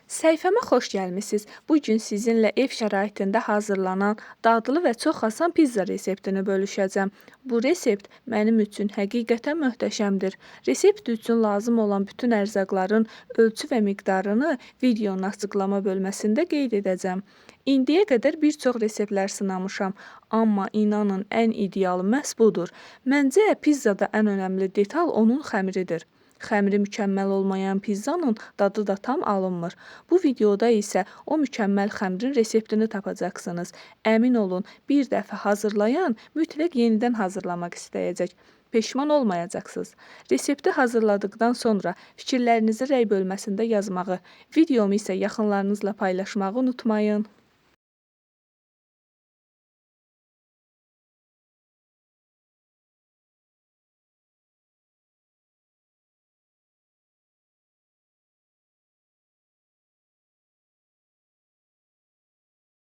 Səhifəmə xoş gəlmisiniz. Bu gün sizinlə ev şəraitində hazırlanan dadlı və çox asan pizza reseptini bölüşəcəm. Bu resept mənim üçün həqiqətən möhtəşəmdir. Resept üçün lazım olan bütün ərzaqların ölçü və miqdarını videonun açıqlama bölməsində qeyd edəcəm. İndiyə qədər bir çox reseptlər sınamışam, amma inanın ən idealı məhz budur. Məncə pizzada ən önəmli detal onun xəmiridir. Xəmiri mükəmməl olmayan pizzanın dadı da tam alınmır. Bu videoda isə o mükəmməl xəmirin reseptini tapacaqsınız. Əmin olun, bir dəfə hazırlayan mütləq yenidən hazırlamaq istəyəcək. Peşman olmayacaqsınız. Resepti hazırladıqdan sonra fikirlərinizi rəy bölməsində yazmağı, videomu isə yaxınlarınızla paylaşmağı unutmayın.